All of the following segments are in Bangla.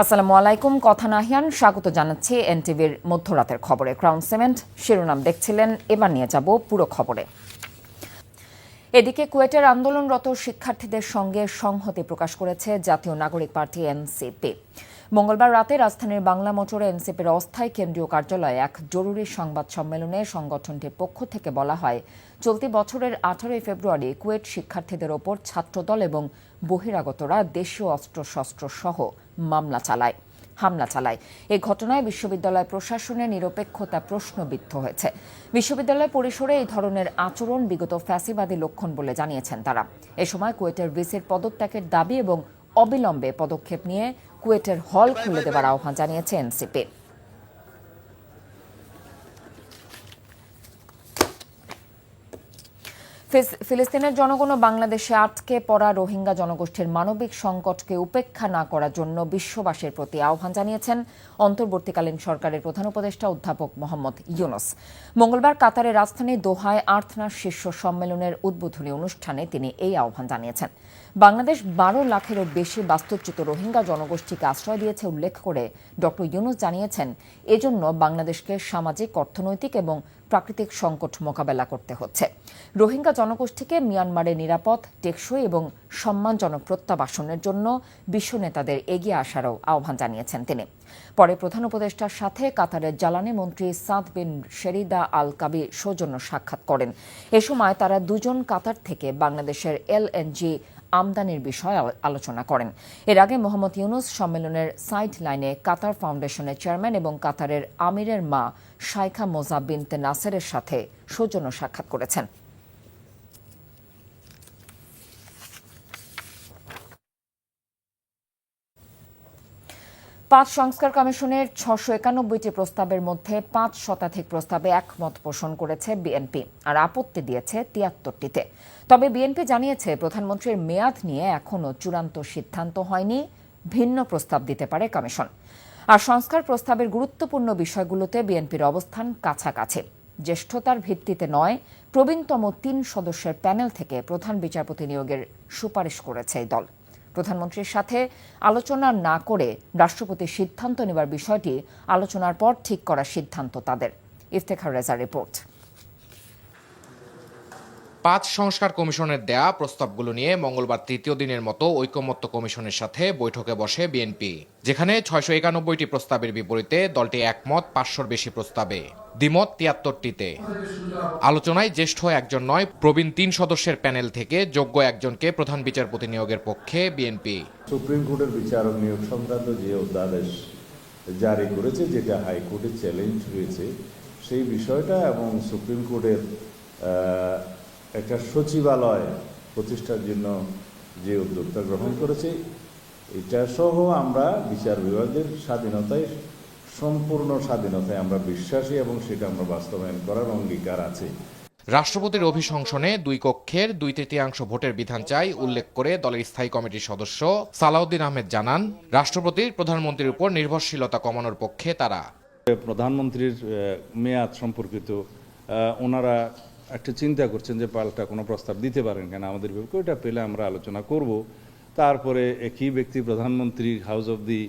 আসসালামু আলাইকুম। কথা নাহিয়ান স্বাগত জানাচ্ছি এনটিভির মধ্যরাতের খবরে। ক্রাউন সিমেন্ট শিরোনাম দেখছিলেন, এবার নিয়ে যাব পুরো খবরে। এদিকে কুয়েটের আন্দোলনরত শিক্ষার্থীদের সঙ্গে সংহতি প্রকাশ করেছে জাতীয় নাগরিক পার্টি এনসিপি। মঙ্গলবার রাতে রাজধানীর বাংলা মোটরে এনসিপির অস্থায়ী কেন্দ্রীয় কার্যালয়ে এক জরুরি সংবাদ সম্মেলনে সংগঠনটির পক্ষ থেকে বলা হয়, চলতি বছরের 18 ফেব্রুয়ারি কুয়েট শিক্ষার্থীদের ওপর ছাত্রদল এবং বহিরাগতরা দেশীয় অস্ত্রশস্ত্র সহ হামলা চালায়। এই ঘটনায় বিশ্ববিদ্যালয় প্রশাসনের নিরপেক্ষতা প্রশ্নবিদ্ধ হয়েছে। বিশ্ববিদ্যালয় পরিসরে এই ধরনের আচরণ বিগত ফ্যাসিবাদী লক্ষণ বলে জানিয়েছেন তারা। এ সময় কুয়েটের ভিসির পদত্যাগের দাবি এবং অবিলম্বে পদক্ষেপ নিয়ে কুয়েটের হল খুলে দেওয়ার আহ্বান জানিয়েছে এনসিপি। ফিলিস্তিনের জনগণ ও বাংলাদেশে আটকে পড়া রোহিঙ্গা জনগোষ্ঠীর মানবিক সংকটকে উপেক্ষা না করার জন্য বিশ্ববাসীর প্রতি আহ্বান জানিয়েছেন অন্তর্বর্তীকালীন সরকারের প্রধান উপদেষ্টা অধ্যাপক মোহাম্মদ ইউনুস। মঙ্গলবার কাতারের রাজধানী দোহায় আর্থনা শীর্ষ সম্মেলনের উদ্বোধনী অনুষ্ঠানে তিনি এই আহ্বান জানিয়েছেন। বাংলাদেশ 12 লাখেরও বেশি বাস্তুচ্যুত রোহিঙ্গা জনগোষ্ঠীকে আশ্রয় দিয়েছে উল্লেখ করে ড ইউনুস জানিয়েছেন, এজন্য বাংলাদেশকে সামাজিক, অর্থনৈতিক এবং প্রাকৃতিক সংকট মোকাবেলা করতে হচ্ছে। রোহিঙ্গা জনগোষ্ঠীকে মিয়ানমারে নিরাপদ, টেকসই এবং সম্মানজনক প্রত্যাবাসনের জন্য বিশ্ব নেতাদের এগিয়ে আসারও আহ্বান জানিয়েছেন তিনি। পরে প্রধান উপদেষ্টার সাথে কাতারের জ্বালানি মন্ত্রী সাদ বিন শেরিদা আল কাবি সৌজন্য সাক্ষাৎ করেন। এ সময় তারা দুজন কাতার থেকে বাংলাদেশের এলএনজি আমদানির বিষয়ে আলোচনা করেন। এর আগে মোহাম্মদ ইউনুস সম্মেলনের সাইড লাইনে কাতার ফাউন্ডেশনের চেয়ারম্যান এবং কাতারের আমিরের মা শাইখা মোজা বিনতে নাসেরের সাথে সৌজন্য সাক্ষাৎ করেছেন। পাঁচ সংস্কার কমিশনের 691টি প্রস্তাবের মধ্যে 5 শতাধিক প্রস্তাবে একমত পোষণ করেছে বিএনপি, আর আপত্তি দিয়েছে 73টিতে। তবে বিএনপি জানিয়েছে, প্রধানমন্ত্রীর মেয়াদ নিয়ে এখনও চূড়ান্ত সিদ্ধান্ত হয়নি, ভিন্ন প্রস্তাব দিতে পারে কমিশন। আর সংস্কার প্রস্তাবের গুরুত্বপূর্ণ বিষয়গুলোতে বিএনপির অবস্থান কাছাকাছি। জ্যেষ্ঠতার ভিত্তিতে নয়, প্রবীণতম 3 সদস্যের প্যানেল থেকে প্রধান বিচারপতি নিয়োগের সুপারিশ করেছে এই দল। প্রধানমন্ত্রীর সাথে আলোচনা না করে রাষ্ট্রপতির সিদ্ধান্ত নেবার বিষয়টি আলোচনার পর ঠিক করার সিদ্ধান্ত তাদের। ইফতেখার রেজার রিপোর্ট। 5 সংস্কার কমিশনের দেয়া প্রস্তাবগুলো নিয়ে মঙ্গলবার তৃতীয় দিনের মতো ঐকমত্য কমিশনের সাথে বৈঠকে বসে বিএনপি, যেখানে 691টি প্রস্তাবের বিপরীতে দলটি একমত 500-র বেশি প্রস্তাবে, দ্বিমত 73টিতে। আলোচনায় জ্যেষ্ঠ একজন নয়, প্রবীণ 3 সদস্যের প্যানেল থেকে যোগ্য একজনকে প্রধান বিচারপতি নিয়োগের পক্ষে বিএনপি। সুপ্রিম কোর্টের বিচারক নিয়োগ সংক্রান্ত যে অধ্যাদেশ জারি করেছে, যেটা হাইকোর্টে চ্যালেঞ্জ হয়েছে, সেই বিষয়টা এবং সুপ্রিম কোর্টের একটা সচিবালয় প্রতিষ্ঠার জন্য যে উদ্যোগটা গ্রহণ করেছে, এটা সহ আমরা বিচার বিভাগের সম্পূর্ণ স্বাধীনতায় আমরা বিশ্বাসী এবং সেটা আমরা বাস্তবায়ন করার অঙ্গীকার আছে। রাষ্ট্রপতির অভিশংসনে 2 কক্ষের 2/3 ভোটের বিধান চাই উল্লেখ করে দলের স্থায়ী কমিটির সদস্য সালাউদ্দিন আহমেদ জানান, রাষ্ট্রপতির প্রধানমন্ত্রীর উপর নির্ভরশীলতা কমানোর পক্ষে তারা। প্রধানমন্ত্রীর মেয়াদ সম্পর্কিত ওনারা একটা চিন্তা করছেন যে পাল্টা কোনো প্রস্তাব দিতে পারেন কেন আমাদের বিপক্ষে, ওটা পেলে আমরা আলোচনা করব। তারপরে একই ব্যক্তি প্রধানমন্ত্রী, হাউস অব দি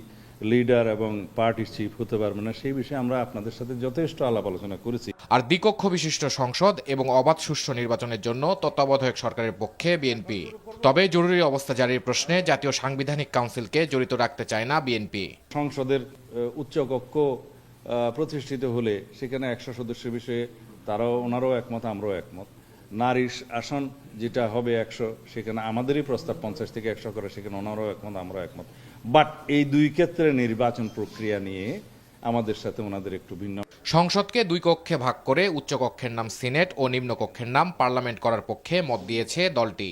লিডার এবং পার্টির চিফ হতে পারবে না, সেই বিষয়ে আমরা আপনাদের সাথে যথেষ্ট আলাপ আলোচনা করেছি। আর দ্বিকক্ষ বিশিষ্ট সংসদ এবং অবাধ সুষ্ঠু নির্বাচনের জন্য তত্ত্বাবধায়ক সরকারের পক্ষে বিএনপি। তবে জরুরি অবস্থা জারির প্রশ্নে জাতীয় সাংবিধানিক কাউন্সিলকে জড়িত রাখতে চায় না বিএনপি। সংসদের উচ্চকক্ষ প্রতিষ্ঠিত হলে সেখানে 100 সদস্যের বিষয়ে ওনারাও একমত, আমরাও একমত। নারীর আসন যেটা হবে 100, সেখানে আমাদেরই প্রস্তাব 50 থেকে 100 করে, সেখানে ওনারাও একমত, আমরাও একমত। বাট এই 2 ক্ষেত্রে নির্বাচন প্রক্রিয়া নিয়ে আমাদের সাথে ওনাদের একটু ভিন্ন। সংসদকে 2 কক্ষে ভাগ করে উচ্চ কক্ষের নাম সিনেট ও নিম্ন কক্ষের নাম পার্লামেন্ট করার পক্ষে মত দিয়েছে দলটি।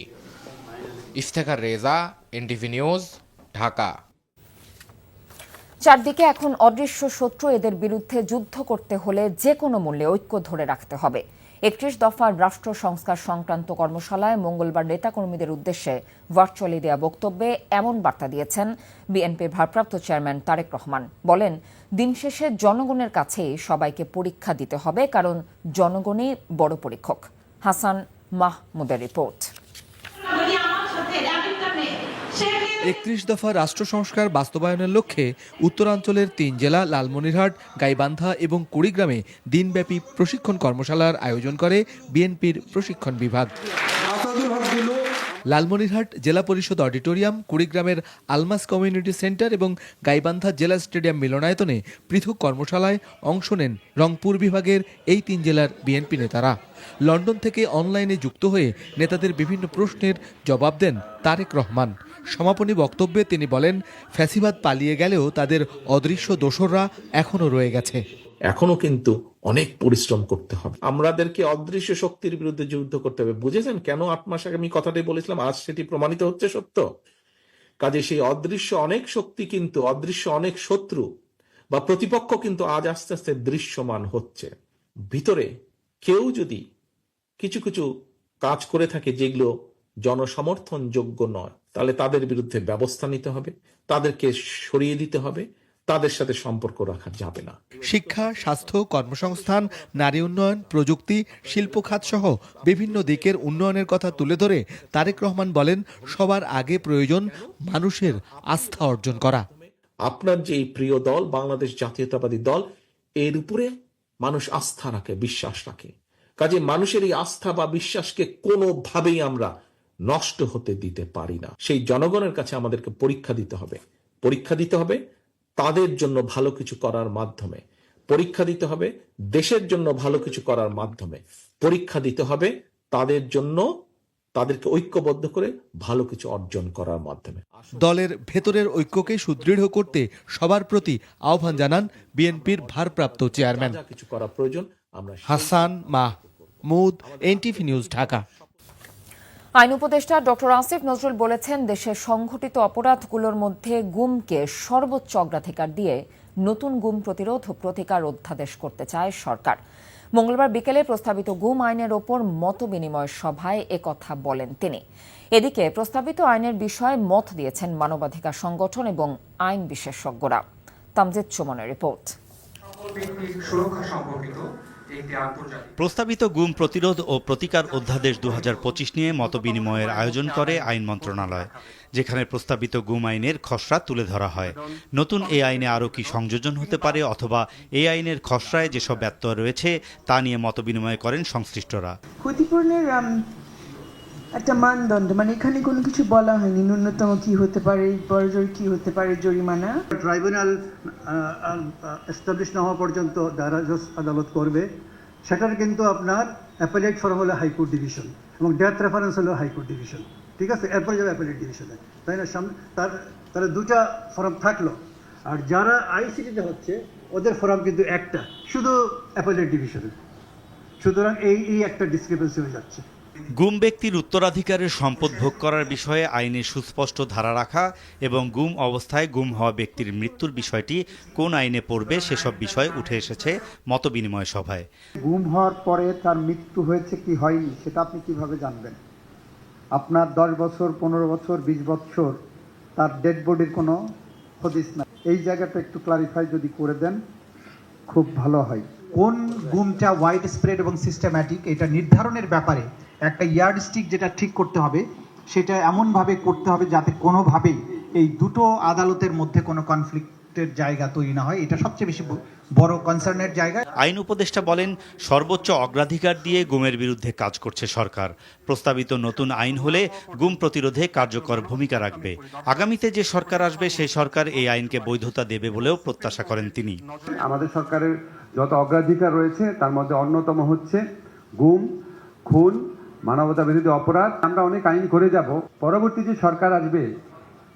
Iftekhar Reza, NTV news, Dhaka. চারদিকে এখন অদৃশ্য শত্রু, এদের বিরুদ্ধে যুদ্ধ করতে হলে যে কোনো মূল্যে ঐক্য ধরে রাখতে হবে। 31 দফার রাষ্ট্র সংস্কার সংক্রান্ত কর্মশালায় মঙ্গলবার নেতাকর্মীদের উদ্দেশ্যে ভার্চুয়ালি দেয়া বক্তব্যে এমন বার্তা দিয়েছেন বিএনপির ভারপ্রাপ্ত চেয়ারম্যান তারেক রহমান। বলেন, দিন শেষে জনগণের কাছেই সবাইকে পরীক্ষা দিতে হবে, কারণ জনগণই বড় পরীক্ষক। হাসান মাহমুদের রিপোর্ট। ৩১ দফা রাষ্ট্র সংস্কার বাস্তবায়নের লক্ষ্যে উত্তরাঞ্চলের ৩ জেলা লালমনিরহাট, গাইবান্ধা এবং কুড়িগ্রামে দিনব্যাপী প্রশিক্ষণ কর্মশালার আয়োজন করে বিএনপির প্রশিক্ষণ বিভাগ। লালমনিরহাট জেলা পরিষদ অডিটোরিয়াম, কুড়িগ্রামের আলমাস কমিউনিটি সেন্টার এবং গাইবান্ধা জেলা স্টেডিয়াম মিলনায়তনে পৃথক কর্মশালায় অংশ নেন রংপুর বিভাগের এই ৩ জেলার বিএনপি নেতারা। লন্ডন থেকে অনলাইনে যুক্ত হয়ে নেতাদের বিভিন্ন প্রশ্নের জবাব দেন তারেক রহমান। সমাপনী বক্তব্যে তিনি বলেন, ফ্যাসিবাদ পালিয়ে গেলেও তাদের অদৃশ্য দোসররা এখনো রয়ে গেছে। এখনো কিন্তু অনেক পরিশ্রম করতে হবে, আমাদেরকে অদৃশ্য শক্তির বিরুদ্ধে যুদ্ধ করতে হবে। বুঝেছেন কেন 8 মাস আগে আমি কথাটাই বলেছিলাম, আজ সেটি প্রমাণিত হচ্ছে সত্য। কাজে সেই অদৃশ্য অনেক শক্তি কিন্তু, অদৃশ্য অনেক শত্রু বা প্রতিপক্ষ কিন্তু আজ আস্তে আস্তে দৃশ্যমান হচ্ছে। ভিতরে কেউ যদি কিছু কিছু কাজ করে থাকে যেগুলো জনসমর্থন যোগ্য নয়, তাহলে তাদের বিরুদ্ধে ব্যবস্থা নিতে হবে, তাদেরকে সরিয়ে দিতে হবে, তাদের সাথে সম্পর্ক রাখা যাবে না। শিক্ষা, স্বাস্থ্য, কর্মসংস্থান, নারী উন্নয়ন, প্রযুক্তি, শিল্প খাত সহ বিভিন্ন দিকের উন্নয়নের কথা তুলে ধরে তারেক রহমান বলেন, সবার আগে প্রয়োজন মানুষের আস্থা অর্জন করা। আপনার যে প্রিয় দল বাংলাদেশ জাতীয়তাবাদী দল, এর উপরে মানুষ আস্থা রাখে, বিশ্বাস রাখে। কাজে মানুষের এই আস্থা বা বিশ্বাসকে কোনোভাবেই আমরা নষ্ট হতে দিতে পারি না। সেই জনগণের কাছে আমাদেরকে পরীক্ষা দিতে হবে, পরীক্ষা দিতে হবে তাদের জন্য ভালো কিছু করার মাধ্যমে, পরীক্ষা দিতে হবে দেশের জন্য ভালো কিছু করার মাধ্যমে, পরীক্ষা দিতে হবে তাদের জন্য, তাদেরকে ঐক্যবদ্ধ করে ভালো কিছু অর্জন করার মাধ্যমে। দলের ভেতরের ঐক্যকে সুদৃঢ় করতে সবার প্রতি আহ্বান জানান বিএনপির ভারপ্রাপ্ত চেয়ারম্যান। কিছু করা প্রয়োজন। আমরা হাসান মাহমুদ, এনটিভি নিউজ, ঢাকা। আইন উপদেষ্টা ডক্টর আসিফ নজরুল বলেছেন, দেশের সংঘটিত অপরাধগুলোর মধ্যে গুমকে সর্বোচ্চ অগ্রাধিকার দিয়ে নতুন গুম প্রতিরোধ ও প্রতিকার অধ্যাদেশ করতে চায় সরকার। মঙ্গলবার বিকেলে প্রস্তাবিত গুম আইনের ওপর মতবিনিময় সভায় একথা বলেন তিনি। এদিকে প্রস্তাবিত আইনের বিষয়ে মত দিয়েছেন মানবাধিকার সংগঠন এবং আইন বিশেষজ্ঞরা। তামজিদ সুমনের রিপোর্ট। প্রস্তাবিত গুম প্রতিরোধ ও প্রতিকার অধ্যাদেশ 2025 নিয়ে মতবিনিময়ের আয়োজন করে আইন মন্ত্রণালয়, যেখানে প্রস্তাবিত গুম আইনের খসড়া তুলে ধরা হয়। নতুন এই আইনে আরও কি সংযোজন হতে পারে অথবা এই আইনের খসড়ায় যেসব ব্যত্যয় রয়েছে তা নিয়ে মতবিনিময় করেন সংশ্লিষ্টরা। ক্ষতিপূরণের একটা মানদণ্ড, মানে এখানে কোনো কিছু বলা হয়নি, ন্যূনতম কি হতে পারে, বড়জোর কি হতে পারে, জরিমানা। ট্রাইব্যুনাল এস্টাবলিশ না হওয়া পর্যন্ত দায়রা জজ আদালত করবে, সেটার কিন্তু আপনার অ্যাপেলেট ফর্ম হলো হাইকোর্ট ডিভিশন এবং ডেথ রেফারেন্স হলো হাইকোর্ট ডিভিশন, ঠিক আছে, এরপরে যাবে অ্যাপেলেট ডিভিশনে, তাই না? তার দুটা ফর্ম থাকলো, আর যারা আইসিটিতে হচ্ছে ওদের ফর্ম কিন্তু একটা, শুধু অ্যাপেলেট ডিভিশনে। সুতরাং এই একটা ডিসক্রিপেন্সি হয়ে যাচ্ছে। গুম ব্যক্তির উত্তরাধিকারের সম্পদ ভোগ করার বিষয়ে আইনে সুস্পষ্ট ধারা রাখা এবং গুম অবস্থায় গুম হওয়া ব্যক্তির মৃত্যুর বিষয়টি কোন আইনে পড়বে সেসব বিষয় উঠে এসেছে মতবিনিময় সভায়। গুম হওয়ার পরে তার মৃত্যু হয়েছে কি হয়নি সেটা আপনি কিভাবে জানবেন? আপনার 10 বছর, 15 বছর, 20 বছর তার ডেড বডির কোনো হদিস না। এই জায়গাটা একটু ক্লারিফাই যদি করে দেন খুব ভালো হয়। কোন গুমটা ওয়াইড স্প্রেড এবং সিস্টেম্যাটিক এটা নির্ধারণের ব্যাপারে একটা ইয়ার্ডস্টিক যেটা ঠিক করতে হবে, সেটা এমনভাবে করতে হবে যাতে কোনোভাবেই এই দুটো আদালতের মধ্যে কোনো কনফ্লিক্টের জায়গা তৈরি না হয়। এটা সবচেয়ে বেশি বড় কনসার্নের জায়গা। আইন উপদেষ্টা বলেন, সর্বোচ্চ অগ্রাধিকার দিয়ে গুমের বিরুদ্ধে কাজ করছে সরকার। প্রস্তাবিত নতুন আইন হলে গুম প্রতিরোধে কার্যকর ভূমিকা রাখবে। আগামীতে যে সরকার আসবে সেই সরকার এই আইনকে বৈধতা দেবে বলেও প্রত্যাশা করেন তিনি। আমাদের সরকারের যত অগ্রাধিকার রয়েছে তার মধ্যে অন্যতম হচ্ছে গুম, খুন, মানবতা বিরোধী অপরাধ। আমরা অনেক আইন করে যাব, পরবর্তী যে সরকার আসবে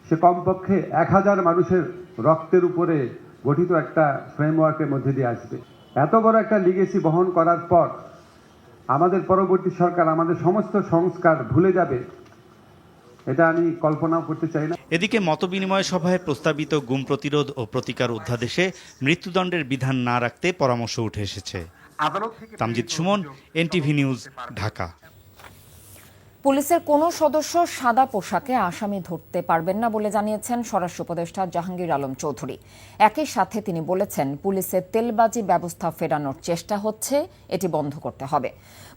সে কমপক্ষে 1000 মানুষের রক্তের উপরে গঠিত একটা ফ্রেমওয়ার্কের মধ্যে দিয়ে আসবে। এত বড় একটা লিগেসি বহন করার পর আমাদের পরবর্তী সরকার আমাদের সমস্ত সংস্কার ভুলে যাবে, এটা আমি কল্পনাও করতে চাই না। এদিকে মতবিনিময় সভায় প্রস্তাবিত গুম প্রতিরোধ ও প্রতিকার অধ্যাদেশে মৃত্যুদণ্ডের বিধান না রাখতে পরামর্শ উঠে এসেছে। Tamjid Suman, NTV news, Dhaka. পুলিশের কোনো সদস্য সাদা পোশাকে আসামি ধরতে পারবেন না বলে জানিয়েছেন স্বরাষ্ট্র উপদেষ্টা জাহাঙ্গীর আলম চৌধুরী। একই সাথে তিনি বলেছেন, পুলিশের তেলবাজি ব্যবস্থা ফেরানোর চেষ্টা হচ্ছে, এটি বন্ধ করতে হবে।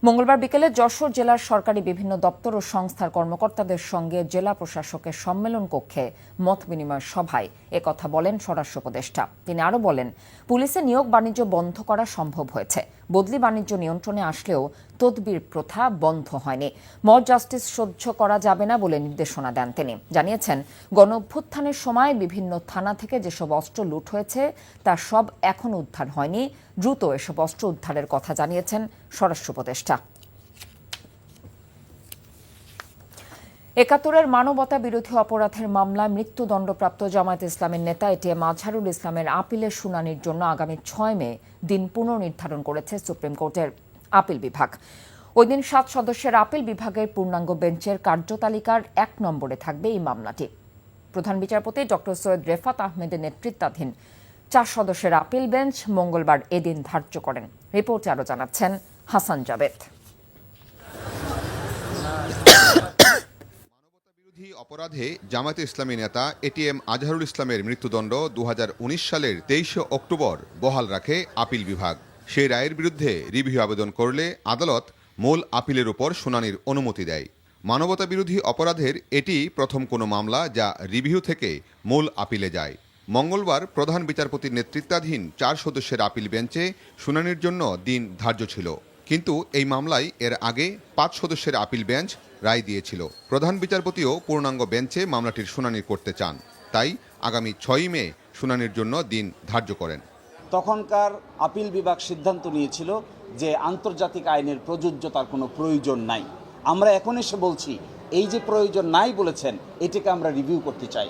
মঙ্গলবার বিকেলে যশোর জেলার সরকারি বিভিন্ন দপ্তর ও সংস্থার কর্মকর্তাদের সঙ্গে জেলা প্রশাসকের সম্মেলন কক্ষে মত বিনিময় সভায় একথা বলেন স্বরাষ্ট্র উপদেষ্টা। তিনি আরও বলেন, পুলিশে নিয়োগ বাণিজ্য বন্ধ করা সম্ভব হয়েছে, বদলি বাণিজ্য নিয়ন্ত্রণে আসলেও তদবির প্রথা বন্ধ হয়নি। মব জাস্টিস সহ্য করা যাবে না বলে নির্দেশনা দেন তিনি। জানিয়েছেন, গণঅভ্যুত্থানের সময় বিভিন্ন থানা থেকে যেসব অস্ত্র লুট হয়েছে তা সব এখনো উদ্ধার হয়নি। দ্রুত এসব অস্ত্র উদ্ধারের কথা জানিয়েছেন স্বরাষ্ট্র উপদেষ্টা। ৭১-এর মানবতা বিরোধী অপরাধের মামলায় মৃত্যুদণ্ডপ্রাপ্ত জামায়াত ইসলামের নেতা এটিএম আজহারুল ইসলামের আপিলের শুনানির জন্য আগামী ৬ মে দিন পুনর্নির্ধারণ করেছে সুপ্রিম কোর্টের আপিল বিভাগ। ওই দিন ৭ সদস্যের আপিল বিভাগের পূর্ণাঙ্গ বেঞ্চের কার্যতালিকার ১ নম্বরে থাকবে এই মামলাটি। প্রধান বিচারপতি ড. সৈয়দ রেফাত আহমেদের নেতৃত্বাধীন ৪ সদস্যের আপিল বেঞ্চ মঙ্গলবার এদিন ধার্য করেন। রিপোর্টে আরও জানাচ্ছেন হাসান জাবেদ। অপরাধে জামায়াতে ইসলামী নেতা এটিএম আজহারুল ইসলামের মৃত্যুদণ্ড ২০১৯ সালের ২৩ অক্টোবর বহাল রাখে আপিল বিভাগ। সেই রায়ের বিরুদ্ধে রিভিউ আবেদন করলে আদালত মূল আপিলের উপর শুনানির অনুমতি দেয়। মানবতা বিরোধী অপরাধের এটি প্রথম কোনো মামলা যা রিভিউ থেকে মূল আপিলে যায়। মঙ্গলবার প্রধান বিচারপতির নেতৃত্বাধীন ৪ সদস্যের আপিল বেঞ্চে শুনানির জন্য দিন ধার্য ছিল, কিন্তু এই মামলায় এর আগে ৫ সদস্যের আপিল বেঞ্চ রায় দিয়েছিল। প্রধান বিচারপতিও পূর্ণাঙ্গ বেঞ্চে মামলাটির শুনানি করতে চান, তাই আগামী ৬ মে শুনানির জন্য দিন ধার্য করেন। তখনকার আপিল বিভাগ সিদ্ধান্ত নিয়েছিল যে আন্তর্জাতিক আইনের প্রযোজ্যতার কোনো প্রয়োজন নাই। আমরা এখন এসে বলছি এই যে প্রয়োজন নাই বলেছেন, এটাকে আমরা রিভিউ করতে চাই।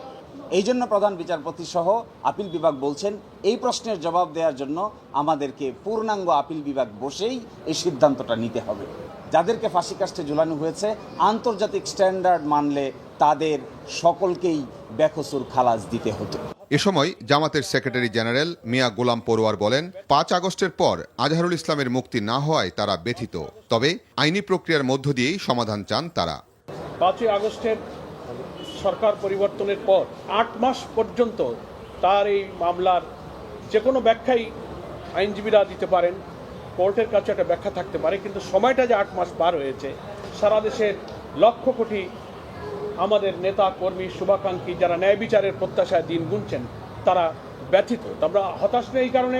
এই জন্য প্রধান বিচারপতি সহ আপিল বিভাগ বলছেন এই প্রশ্নের জবাব দেওয়ার জন্য আমাদেরকে পূর্ণাঙ্গ আপিল বিভাগ বসেই এই সিদ্ধান্তটা নিতে হবে। যাদেরকে ফাঁসি কাস্টে ঝুলানো হয়েছে আন্তর্জাতিক স্ট্যান্ডার্ড মানলে তাদের সকলকেই বেকসুর খালাস দিতে হতো। এ সময় জামাতের সেক্রেটারি জেনারেল মিয়া গোলাম পরোয়ার বলেন, ৫ আগস্টের পর আজহারুল ইসলামের মুক্তি না হওয়ায় তারা ব্যথিত, তবে আইনি প্রক্রিয়ার মধ্য দিয়েই সমাধান চান তারা। ৫ই আগস্টের সরকার পরিবর্তনের পর ৮ মাস পর্যন্ত তার এই মামলার যে কোনো ব্যাখ্যাই আইনজীবীরা দিতে পারেন, কোর্টের কাছে একটা ব্যাখ্যা থাকতে পারে, কিন্তু সময়টা যে ৮ মাস পার হয়েছে, সারা দেশের লক্ষ কোটি আমাদের নেতা কর্মী শুভাকাঙ্ক্ষী যারা ন্যায় বিচারের প্রত্যাশায় দিন গুনছেন তারা ব্যথিত। আমরা হতাশ নেই এই কারণে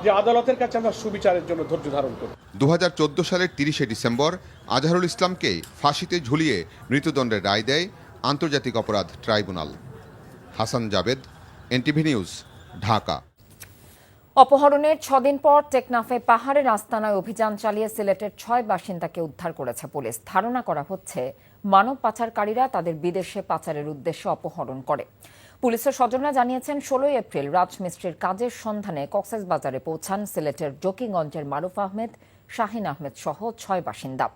যে আদালতের কাছে আমরা সুবিচারের জন্য ধৈর্য ধারণ করি। ২০১৪ সালের ৩০শে ডিসেম্বর আজহারুল ইসলামকে ফাঁসিতে ঝুলিয়ে মৃত্যুদণ্ডের রায় দেয় আন্তর্জাতিক অপরাধ tribunal. Hasan Javed, NTV news, Dhaka. অপহরণের ৬ দিন পর টেকনাফে পাহাড়ের আস্তানায় অভিযান চালিয়ে সিলেটের ৬ বাসিন্দাকে উদ্ধার করেছে পুলিশ। ধারণা করা হচ্ছে মানব পাচারকারীরা তাদের বিদেশে পাচারের উদ্দেশ্যে অপহরণ করে। পুলিশের স্বজনরা জানিয়েছেন ১৬ এপ্রিল রাজমিস্ত্রির কাজের সন্ধানে কক্সবাজারে পৌঁছান সিলেটের জকিগঞ্জের মারুফ আহমেদ, শাহিন আহমেদ সহ ৬ বাসিন্দা।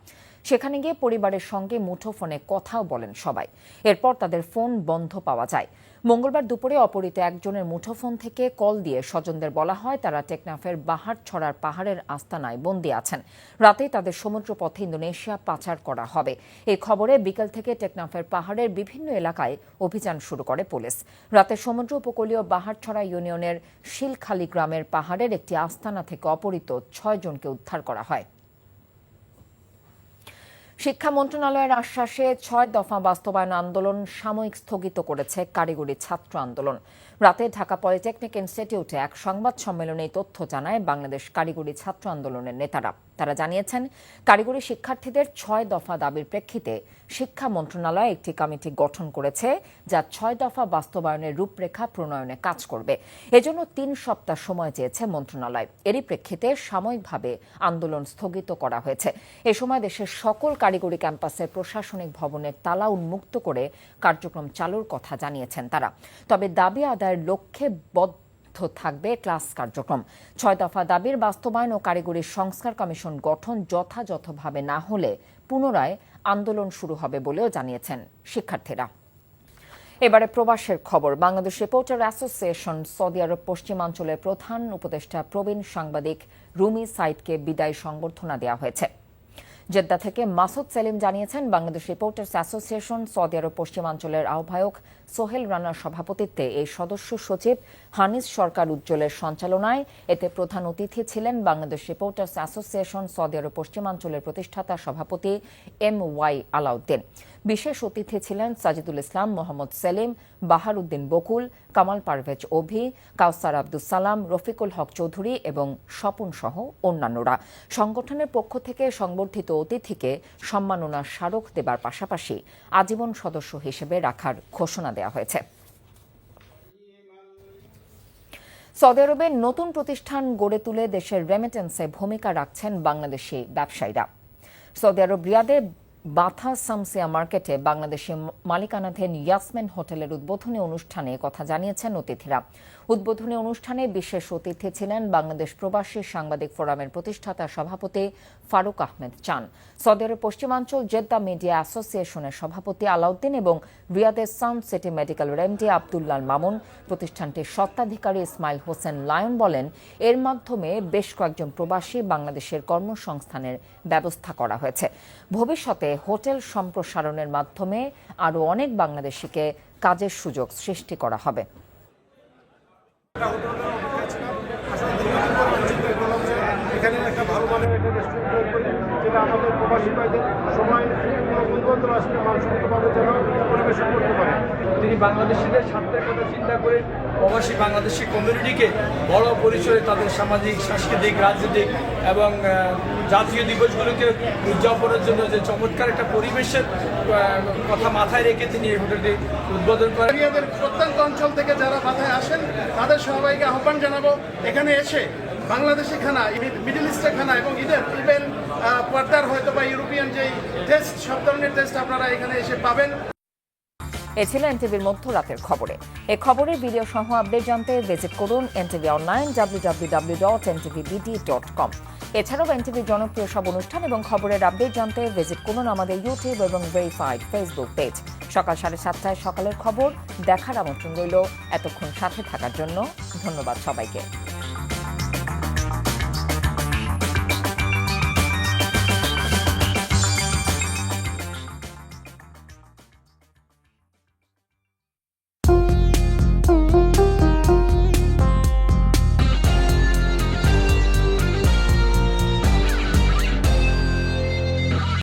সেখানে গিয়ে পরিবারের সঙ্গে মুঠোফোনে কথাও বলেন সবাই। এরপর তাদের ফোন বন্ধ পাওয়া যায়। মঙ্গলবার দুপুরে অপহৃত একজনের মুঠোফোন থেকে কল দিয়ে স্বজনদের বলা হয় তারা টেকনাফের বাহারছড়ার পাহাড়ের আস্তানায় বন্দী আছেন। রাতেই তাদের সমুদ্রপথে ইন্দোনেশিয়া পাচার করা হবে। এই খবরে বিকেল থেকে টেকনাফের পাহাড়ের বিভিন্ন এলাকায় অভিযান শুরু করে পুলিশ। রাতে সমুদ্র উপকূলীয় বাহারছড়া ইউনিয়নের শিলখালী গ্রামের পাহাড়ের একটি আস্তানা থেকে অপহৃত ৬ জনকে উদ্ধার করা হয়। শিক্ষা মন্ত্রণালয়ের আশ্বাসে ৬ দফা বাস্তবায়ন আন্দোলন সাময়িক স্থগিত করেছে কারিগরি ছাত্র আন্দোলন। রাতে ঢাকা পলিটেকনিক ইনস্টিটিউটে এক সংবাদ সম্মেলনে এই তথ্য জানায় বাংলাদেশ কারিগরি ছাত্র আন্দোলনের নেতারা। তারা জানিয়েছেন, কারিগরি শিক্ষার্থীদের ৬ দফা দাবির প্রেক্ষিতে শিক্ষা মন্ত্রণালয় একটি কমিটি গঠন করেছে যা ৬ দফা বাস্তবায়নের রূপরেখা প্রণয়নে কাজ করবে। এজন্য ৩ সপ্তাহ সময় চেয়েছে মন্ত্রণালয়। এরই প্রেক্ষিতে সাময়িকভাবে আন্দোলন স্থগিত করা হয়েছে। এ সময় দেশের সকল কারিগরি ক্যাম্পাসের প্রশাসনিক ভবনের তালা উন্মুক্ত করে কার্যক্রম চালুর কথা জানিয়েছেন তারা। তবে দাবি আদায়ের লক্ষ্যে থাকবে ক্লাস কার্যক্রম। ৬ দফা দাবির বাস্তবায়ন ও কারিগরি সংস্কার কমিশন গঠন যথাযথভাবে না হলে পুনরায় আন্দোলন শুরু হবে বলেও জানিয়েছেন শিক্ষার্থীরা। এবারে প্রবাসের খবর। বাংলাদেশ রিপোর্টার অ্যাসোসিয়েশন সৌদি আরব পশ্চিমাঞ্চলের প্রধান উপদেষ্টা প্রবীণ সাংবাদিক রুমি সাইদকে বিদায় সংবর্ধনা দেওয়া হয়েছে। জেদ্দা থেকে মাসুদ সেলিম জানিয়েছেন, বাংলাদেশ রিপোর্টার্স অ্যাসোসিয়েশন সৌদি আরব পশ্চিমাঞ্চলের আহ্বায়ক সোহেল রানার সভাপতিত্বে এই সদস্য সচিব হানিস সরকার উজ্জ্বলের সঞ্চালনায়। এতে প্রধান অতিথি ছিলেন বাংলাদেশ রিপোর্টার্স অ্যাসোসিয়েশন সৌদি আরব পশ্চিমাঞ্চলের প্রতিষ্ঠাতা সভাপতি MY আলাউদ্দিন। বিশেষ অতিথি ছিলেন সাজিদুল ইসলাম, মোহাম্মদ সেলিম, বাহারউদ্দিন বকুল, কামাল পারভেজ অভি, কাউসার আব্দুস সালাম, রফিকুল হক চৌধুরী এবং স্বপন সহ অন্যান্যরা। সংগঠনের পক্ষ থেকে সংবর্ধিত অতিথিকে সম্মাননা স্মারক দেবার পাশাপাশি আজীবন সদস্য হিসেবে রাখার ঘোষণা দেওয়া হয়েছে। সৌদি আরবে নতুন প্রতিষ্ঠান গড়ে তুলে দেশের রেমিটেন্সে ভূমিকা রাখছেন বাংলাদেশি ব্যবসায়ীরা। সৌদি আরব রিয়াদে বাথা সামসিয়া মার্কেটে বাংলাদেশি মালিকানাধীন ইয়াসমিন হোটেলের উদ্বোধনী অনুষ্ঠানে কথা জানিয়েছেন অতিথিরা। উদ্বোধনী অনুষ্ঠানে বিশেষ অতিথি ছিলেন বাংলাদেশ প্রবাসী সাংবাদিক ফোরামের প্রতিষ্ঠাতা সভাপতি ফারুক আহমেদ চান, সৌদি আরব পশ্চিমাঞ্চল জেদ্দা মিডিয়া অ্যাসোসিয়েশনের সভাপতি আলাউদ্দিন এবং রিয়াদের sound city medical MD Abdullah Mamun. প্রতিষ্ঠানটির স্বত্বাধিকারী ইসমাইল হোসেন লায়ন বলেন, এর মাধ্যমে বেশ কয়েকজন প্রবাসী বাংলাদেশের কর্মসংস্থানের ব্যবস্থা করা হয়েছে। ভবিষ্যতে হোটেল সম্প্রসারণের মাধ্যমে আরও অনেক বাংলাদেশিকে কাজের সুযোগ সৃষ্টি করা হবে। এখানে একটা ভালো মানের একটা রেস্টুরেন্ট করি, যেটা আমাদের প্রবাসী ভাইদের সময় বন্ধু আসলে মানসম্মতভাবে যেন পরিবেশন করতে পারে। তিনি বাংলাদেশিদের স্বার্থের কথা চিন্তা করে প্রবাসী বাংলাদেশি কমিউনিটিকে বড় পরিসরে তাদের সামাজিক, সাংস্কৃতিক, রাজনৈতিক এবং জাতীয় দিবসগুলোকে উদযাপনের জন্য যে চমৎকার একটা পরিবেশের কথা মাথায় রেখে তিনি এই হোটেলটি উদ্বোধন করেন। প্রত্যন্ত অঞ্চল থেকে যারা বাধায় আসেন তাদের সবাইকে আহ্বান জানাবো এখানে এসে বাংলাদেশি খানা, মিডল ইস্টের খানা এবং ইভেন পর্দার হয়তো বা ইউরোপিয়ান যেই টেস্ট, সব ধরনের টেস্ট আপনারা এখানে এসে পাবেন। এ ছিল এনটিভির মধ্যরাতের খবরে। এই খবরের ভিডিও সহ আপডেট জানতে ভিজিট করুন এনটিভি অনলাইন www.ntvbd.com। এছাড়াও এনটিভির জনপ্রিয় সব অনুষ্ঠান এবং খবরের আপডেট জানতে ভিজিট করুন আমাদের ইউটিউব এবং ভেরিফাইড ফেসবুক পেজ। সকাল 7:30 সকালের খবর দেখার আমন্ত্রণ রইল। এতক্ষণ সাথে থাকার জন্য ধন্যবাদ সবাইকে।